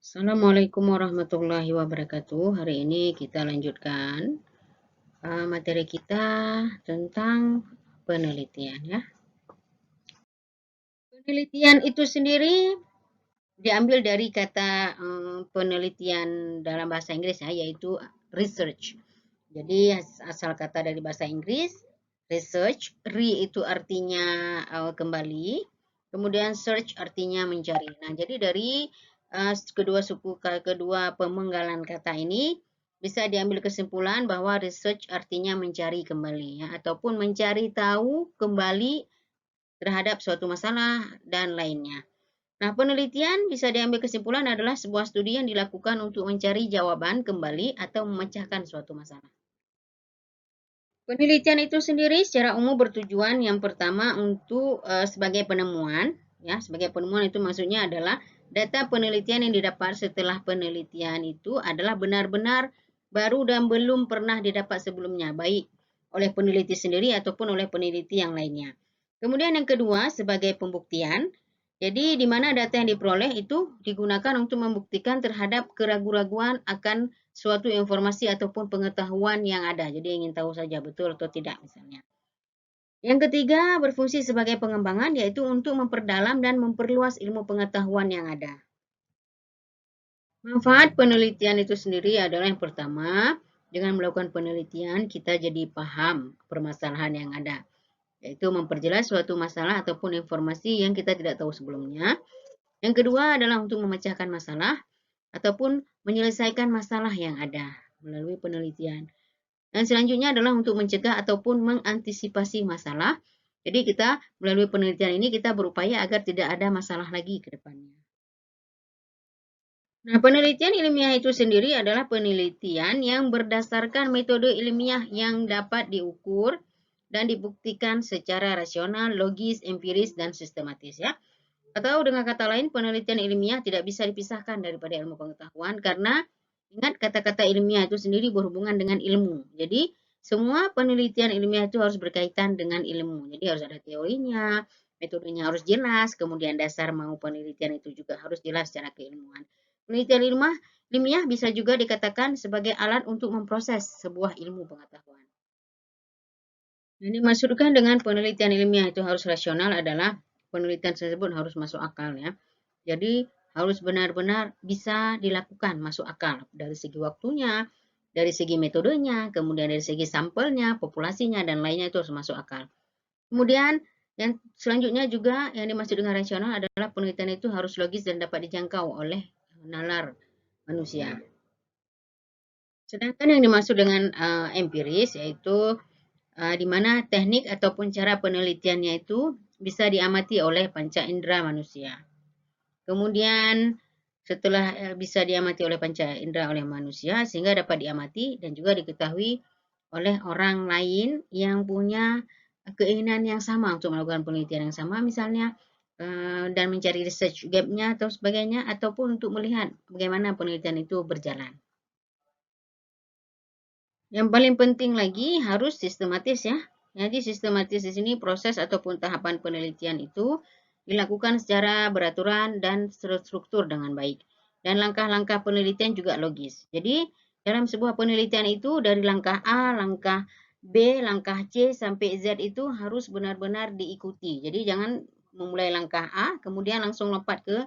Assalamualaikum warahmatullahi wabarakatuh. Hari ini kita lanjutkan materi kita tentang penelitian ya. Penelitian itu sendiri diambil dari kata penelitian dalam bahasa Inggris ya, yaitu research. Jadi asal kata dari bahasa Inggris research, itu artinya kembali, kemudian search artinya mencari. Nah, jadi dari kedua pemenggalan kata ini bisa diambil kesimpulan bahwa research artinya mencari kembali ya, ataupun mencari tahu kembali terhadap suatu masalah dan lainnya. Nah, penelitian bisa diambil kesimpulan adalah sebuah studi yang dilakukan untuk mencari jawaban kembali atau memecahkan suatu masalah. Penelitian itu sendiri secara umum bertujuan yang pertama untuk sebagai penemuan, ya, sebagai penemuan itu maksudnya adalah data penelitian yang didapat setelah penelitian itu adalah benar-benar baru dan belum pernah didapat sebelumnya, baik oleh peneliti sendiri ataupun oleh peneliti yang lainnya. Kemudian yang kedua sebagai pembuktian, jadi di mana data yang diperoleh itu digunakan untuk membuktikan terhadap keraguan-raguan akan suatu informasi ataupun pengetahuan yang ada. Jadi ingin tahu saja betul atau tidak misalnya. Yang ketiga berfungsi sebagai pengembangan, yaitu untuk memperdalam dan memperluas ilmu pengetahuan yang ada. Manfaat penelitian itu sendiri adalah yang pertama, dengan melakukan penelitian kita jadi paham permasalahan yang ada, yaitu memperjelas suatu masalah ataupun informasi yang kita tidak tahu sebelumnya. Yang kedua adalah untuk memecahkan masalah ataupun menyelesaikan masalah yang ada melalui penelitian. Dan selanjutnya adalah untuk mencegah ataupun mengantisipasi masalah. Jadi kita melalui penelitian ini kita berupaya agar tidak ada masalah lagi ke depannya. Nah, penelitian ilmiah itu sendiri adalah penelitian yang berdasarkan metode ilmiah yang dapat diukur dan dibuktikan secara rasional, logis, empiris, dan sistematis ya. Atau dengan kata lain, penelitian ilmiah tidak bisa dipisahkan daripada ilmu pengetahuan karena ingat kata-kata ilmiah itu sendiri berhubungan dengan ilmu. Jadi semua penelitian ilmiah itu harus berkaitan dengan ilmu. Jadi harus ada teorinya, metodenya harus jelas, kemudian dasar mau penelitian itu juga harus jelas secara keilmuan. Penelitian ilmiah bisa juga dikatakan sebagai alat untuk memproses sebuah ilmu pengetahuan. Yang dimaksudkan dengan penelitian ilmiah itu harus rasional adalah penelitian tersebut harus masuk akal ya. Jadi harus benar-benar bisa dilakukan, masuk akal dari segi waktunya, dari segi metodenya, kemudian dari segi sampelnya, populasinya, dan lainnya itu harus masuk akal. Kemudian yang selanjutnya juga yang dimaksud dengan rasional adalah penelitian itu harus logis dan dapat dijangkau oleh nalar manusia. Sedangkan yang dimaksud dengan empiris yaitu di mana teknik ataupun cara penelitiannya itu bisa diamati oleh panca indera manusia. Kemudian setelah bisa diamati oleh panca indera oleh manusia sehingga dapat diamati dan juga diketahui oleh orang lain yang punya keinginan yang sama untuk melakukan penelitian yang sama misalnya dan mencari research gap-nya atau sebagainya ataupun untuk melihat bagaimana penelitian itu berjalan. Yang paling penting lagi harus sistematis ya. Jadi sistematis di sini proses ataupun tahapan penelitian itu dilakukan secara beraturan dan terstruktur dengan baik. Dan langkah-langkah penelitian juga logis. Jadi dalam sebuah penelitian itu dari langkah A, langkah B, langkah C sampai Z itu harus benar-benar diikuti. Jadi jangan memulai langkah A kemudian langsung lompat ke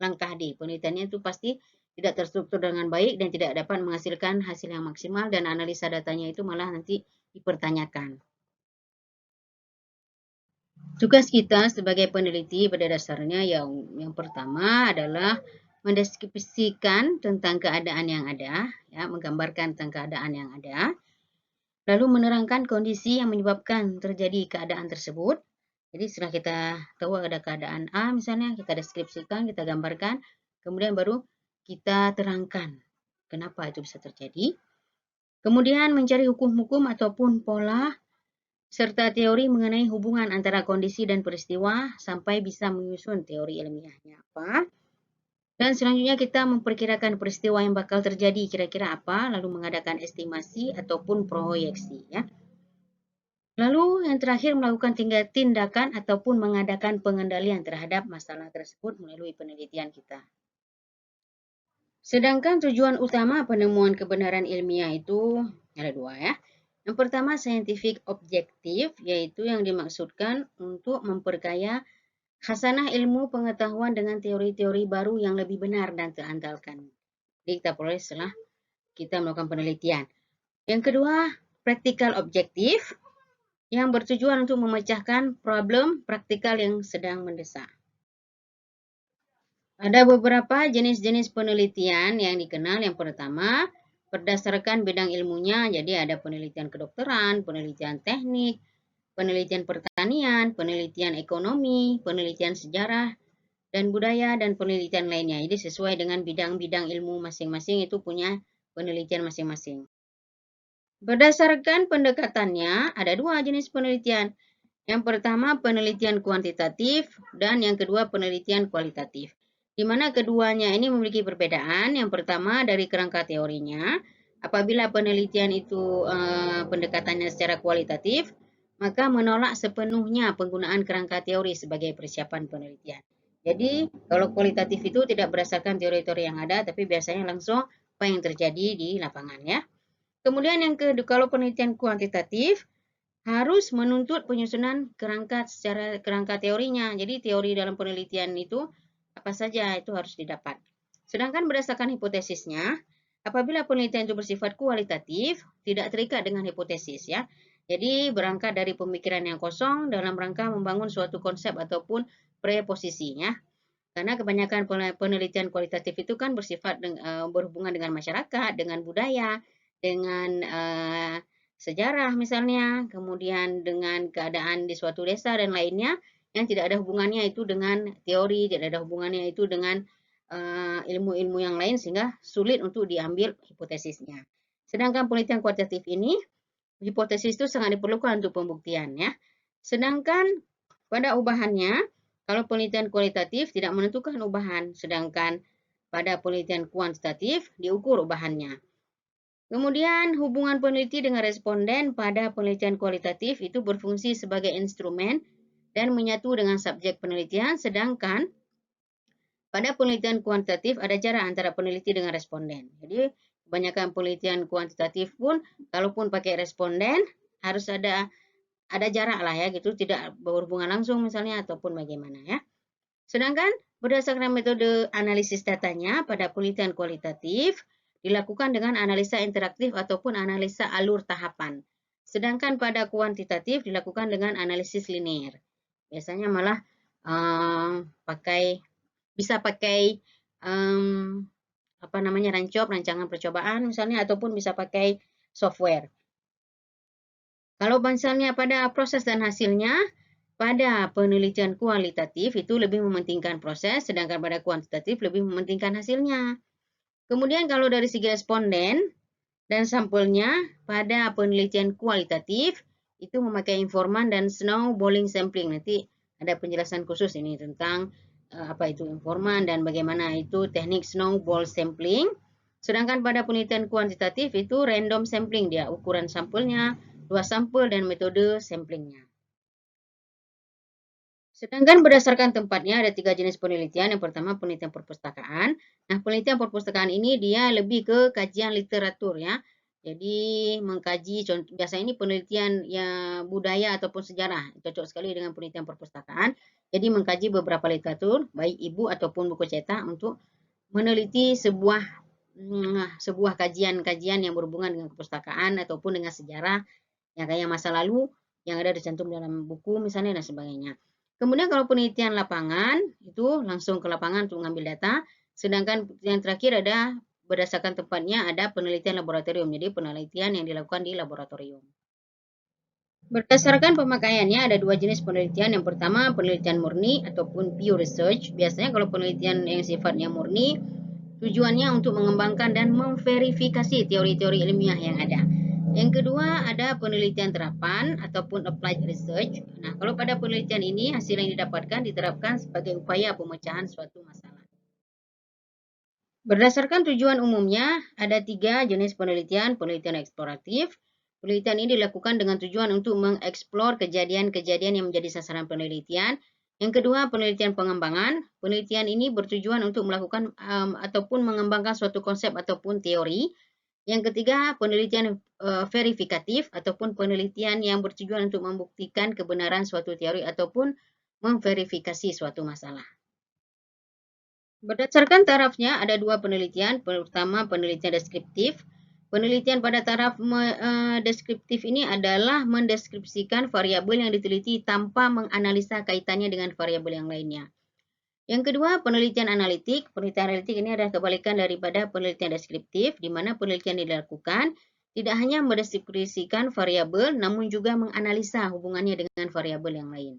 langkah D. Penelitiannya itu pasti tidak terstruktur dengan baik dan tidak dapat menghasilkan hasil yang maksimal dan analisa datanya itu malah nanti dipertanyakan. Tugas kita sebagai peneliti pada dasarnya yang pertama adalah mendeskripsikan tentang keadaan yang ada, ya, menggambarkan tentang keadaan yang ada, lalu menerangkan kondisi yang menyebabkan terjadi keadaan tersebut. Jadi setelah kita tahu ada keadaan A misalnya, kita deskripsikan, kita gambarkan, kemudian baru kita terangkan kenapa itu bisa terjadi. Kemudian mencari hukum-hukum ataupun pola serta teori mengenai hubungan antara kondisi dan peristiwa sampai bisa menyusun teori ilmiahnya apa. Dan selanjutnya kita memperkirakan peristiwa yang bakal terjadi kira-kira apa, lalu mengadakan estimasi ataupun proyeksi ya. Lalu yang terakhir melakukan tindakan ataupun mengadakan pengendalian terhadap masalah tersebut melalui penelitian kita. Sedangkan tujuan utama penemuan kebenaran ilmiah itu ada dua ya. Yang pertama scientific objektif, yaitu yang dimaksudkan untuk memperkaya khasanah ilmu pengetahuan dengan teori-teori baru yang lebih benar dan terandalkan. Jadi kita peroleh setelah kita melakukan penelitian. Yang kedua, practical objektif, yang bertujuan untuk memecahkan problem praktikal yang sedang mendesak. Ada beberapa jenis-jenis penelitian yang dikenal. Yang pertama, berdasarkan bidang ilmunya, jadi ada penelitian kedokteran, penelitian teknik, penelitian pertanian, penelitian ekonomi, penelitian sejarah dan budaya, dan penelitian lainnya. Jadi sesuai dengan bidang-bidang ilmu masing-masing itu punya penelitian masing-masing. Berdasarkan pendekatannya, ada dua jenis penelitian. Yang pertama penelitian kuantitatif dan yang kedua penelitian kualitatif. Di mana keduanya ini memiliki perbedaan. Yang pertama dari kerangka teorinya, apabila penelitian itu pendekatannya secara kualitatif, maka menolak sepenuhnya penggunaan kerangka teori sebagai persiapan penelitian. Jadi kalau kualitatif itu tidak berdasarkan teori-teori yang ada, tapi biasanya langsung apa yang terjadi di lapangan ya. Kemudian yang kedua, kalau penelitian kuantitatif harus menuntut penyusunan kerangka teorinya. Jadi teori dalam penelitian itu apa saja itu harus didapat. Sedangkan berdasarkan hipotesisnya, apabila penelitian itu bersifat kualitatif, tidak terikat dengan hipotesis ya. Jadi berangkat dari pemikiran yang kosong dalam rangka membangun suatu konsep ataupun preposisinya. Karena kebanyakan penelitian kualitatif itu kan bersifat berhubungan dengan masyarakat, dengan budaya, dengan sejarah misalnya, kemudian dengan keadaan di suatu desa dan lainnya yang tidak ada hubungannya itu dengan teori, tidak ada hubungannya itu dengan ilmu-ilmu yang lain sehingga sulit untuk diambil hipotesisnya. Sedangkan penelitian kualitatif ini, hipotesis itu sangat diperlukan untuk pembuktian ya. Sedangkan pada ubahannya, kalau penelitian kualitatif tidak menentukan ubahan, sedangkan pada penelitian kuantitatif diukur ubahannya. Kemudian hubungan peneliti dengan responden pada penelitian kualitatif itu berfungsi sebagai instrumen dan menyatu dengan subjek penelitian, sedangkan pada penelitian kuantitatif ada jarak antara peneliti dengan responden. Jadi kebanyakan penelitian kuantitatif pun kalaupun pakai responden harus ada jarak lah ya gitu, tidak berhubungan langsung misalnya ataupun bagaimana ya. Sedangkan berdasarkan metode analisis datanya pada penelitian kualitatif dilakukan dengan analisa interaktif ataupun analisa alur tahapan. Sedangkan pada kuantitatif dilakukan dengan analisis linear. Biasanya malah bisa pakai rancangan percobaan misalnya, ataupun bisa pakai software. Kalau misalnya pada proses dan hasilnya, pada penelitian kualitatif itu lebih mementingkan proses, sedangkan pada kuantitatif lebih mementingkan hasilnya. Kemudian kalau dari segi responden dan sampelnya, pada penelitian kualitatif itu memakai informan dan snowballing sampling. Nanti ada penjelasan khusus ini tentang apa itu informan dan bagaimana itu teknik snowball sampling. Sedangkan pada penelitian kuantitatif itu random sampling, dia ukuran sampelnya, luas sampel dan metode samplingnya. Sedangkan berdasarkan tempatnya ada 3 jenis penelitian. Yang pertama penelitian perpustakaan. Nah, penelitian perpustakaan ini dia lebih ke kajian literatur ya. Jadi mengkaji, biasanya ini penelitian ya budaya ataupun sejarah. Cocok sekali dengan penelitian perpustakaan. Jadi mengkaji beberapa literatur, baik ibu ataupun buku cetak, untuk meneliti sebuah kajian-kajian yang berhubungan dengan perpustakaan ataupun dengan sejarah yang kayak masa lalu yang ada dicantum dalam buku misalnya dan sebagainya. Kemudian kalau penelitian lapangan, itu langsung ke lapangan untuk mengambil data. Sedangkan yang terakhir ada berdasarkan tempatnya ada penelitian laboratorium. Jadi penelitian yang dilakukan di laboratorium. Berdasarkan pemakaiannya ada 2 jenis penelitian. Yang pertama penelitian murni ataupun pure research. Biasanya kalau penelitian yang sifatnya murni, tujuannya untuk mengembangkan dan memverifikasi teori-teori ilmiah yang ada. Yang kedua ada penelitian terapan ataupun applied research. Nah, kalau pada penelitian ini hasil yang didapatkan diterapkan sebagai upaya pemecahan suatu masalah. Berdasarkan tujuan umumnya ada 3 jenis penelitian. Penelitian eksploratif. Penelitian ini dilakukan dengan tujuan untuk mengeksplor kejadian-kejadian yang menjadi sasaran penelitian Yang kedua, penelitian pengembangan. Penelitian ini bertujuan untuk melakukan ataupun mengembangkan suatu konsep ataupun teori. Yang ketiga, penelitian verifikatif ataupun penelitian yang bertujuan untuk membuktikan kebenaran suatu teori ataupun memverifikasi suatu masalah. Berdasarkan tarafnya ada dua penelitian. Pertama, penelitian deskriptif. Penelitian pada taraf deskriptif ini adalah mendeskripsikan variabel yang diteliti tanpa menganalisa kaitannya dengan variabel yang lainnya. Yang kedua, penelitian analitik. Penelitian analitik ini adalah kebalikan daripada penelitian deskriptif, di mana penelitian dilakukan tidak hanya mendeskripsikan variabel, namun juga menganalisa hubungannya dengan variabel yang lain.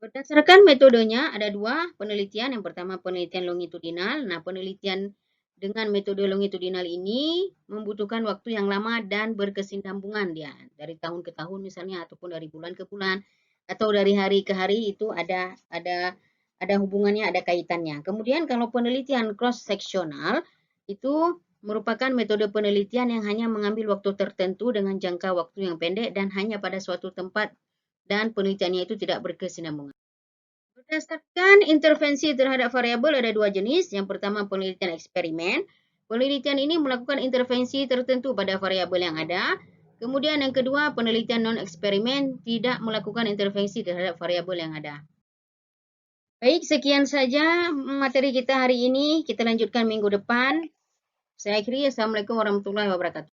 Berdasarkan metodenya ada dua penelitian. Yang pertama penelitian longitudinal. Nah, penelitian dengan metode longitudinal ini membutuhkan waktu yang lama dan berkesinambungan dia. Dari tahun ke tahun misalnya ataupun dari bulan ke bulan atau dari hari ke hari itu ada hubungannya, ada kaitannya. Kemudian kalau penelitian cross sectional itu merupakan metode penelitian yang hanya mengambil waktu tertentu dengan jangka waktu yang pendek dan hanya pada suatu tempat dan penelitiannya itu tidak berkesinambungan. Berdasarkan intervensi terhadap variabel ada dua jenis. Yang pertama penelitian eksperimen. Penelitian ini melakukan intervensi tertentu pada variabel yang ada. Kemudian yang kedua penelitian non-eksperimen tidak melakukan intervensi terhadap variabel yang ada. Baik, sekian saja materi kita hari ini. Kita lanjutkan minggu depan. Saya akhiri. Assalamualaikum warahmatullahi wabarakatuh.